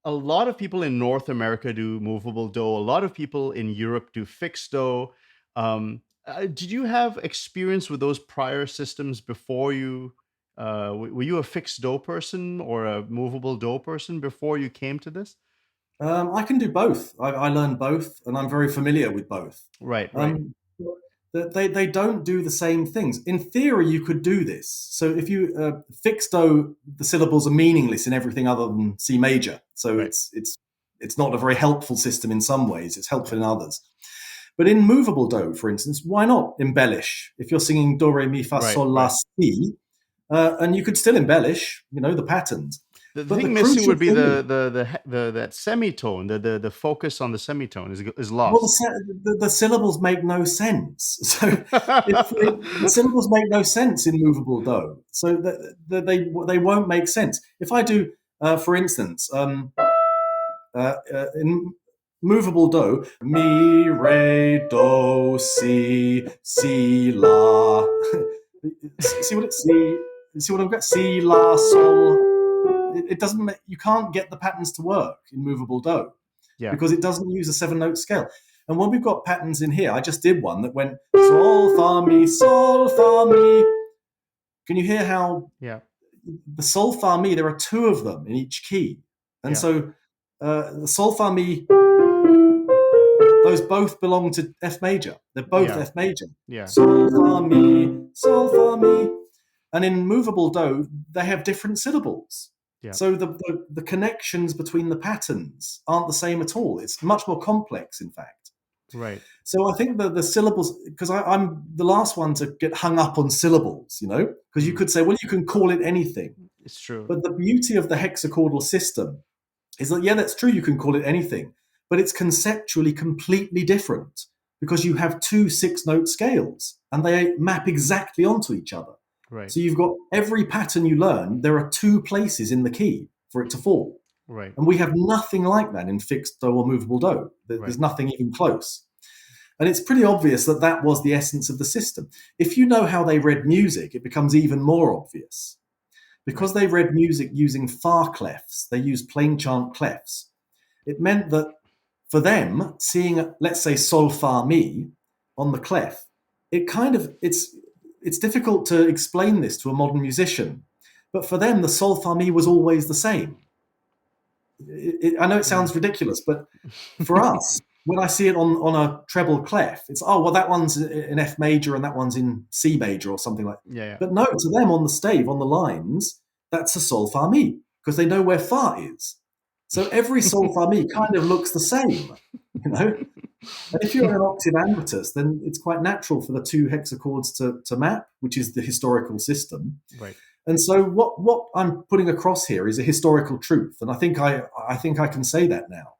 a lot of people in North America do movable do. A lot of people in Europe do fixed do. Did you have experience with those prior systems before you? Were you a fixed do person or a movable do person before you came to this? I can do both. I learned both, and I'm very familiar with both. Right, right, Um, they don't do the same things. In theory, you could do this. So if you fixed do, the syllables are meaningless in everything other than C major. So right, it's not a very helpful system in some ways. It's helpful right, in others. But in movable do, for instance, why not embellish? If you're singing do re mi fa right, sol la right. si, and you could still embellish, the patterns. The But the thing missing crucial would be thing, the that semitone. The focus on the semitone is well, lost. the syllables make no sense. So the syllables make no sense in movable do. So they won't make sense. If I do, for instance, in movable do, mi re do si la. See what it see? See what I've got? Si la sol. It doesn't. You can't get the patterns to work in movable do Yeah, because it doesn't use a 7 note scale. And when we've got patterns in here, I just did one that went sol fa mi sol fa mi. Can you hear how yeah, the sol fa mi? There are two of them in each key, and yeah, so the sol fa mi, those both belong to F major. They're both yeah, F major. yeah, Sol fa mi, and in movable do they have different syllables. yeah. So the connections between the patterns aren't the same at all. It's much more complex, in fact. Right. So I think the syllables, because I'm the last one to get hung up on syllables, because you Mm, could say, well, you can call it anything. it's true. But the beauty of the hexachordal system is that, yeah, that's true, you can call it anything, but it's conceptually completely different because you have two 6 note scales and they map exactly onto each other. Right, So you've got every pattern you learn, there are two places in the key for it to fall. right, And we have nothing like that in fixed do or movable do. right, There's nothing even close. And it's pretty obvious that that was the essence of the system. If you know how they read music, it becomes even more obvious. right. Because they read music using far clefs, they used plain chant clefs. It meant that for them, seeing, let's say, sol fa mi on the clef, it's difficult to explain this to a modern musician. But for them, the sol fa mi was always the same. I know it Mm. sounds ridiculous, but for us, when I see it on a treble clef, it's, oh, well, that one's in F major and that one's in C major or something like that. Yeah, yeah. But no, to them on the stave, on the lines, that's a sol fa mi because they know where fa is. So every sol fa mi kind of looks the same, you know. And if you're in an octave ambitous, then it's quite natural for the two hexachords to map, which is the historical system. Right. And so what I'm putting across here is a historical truth, and I think I can say that now.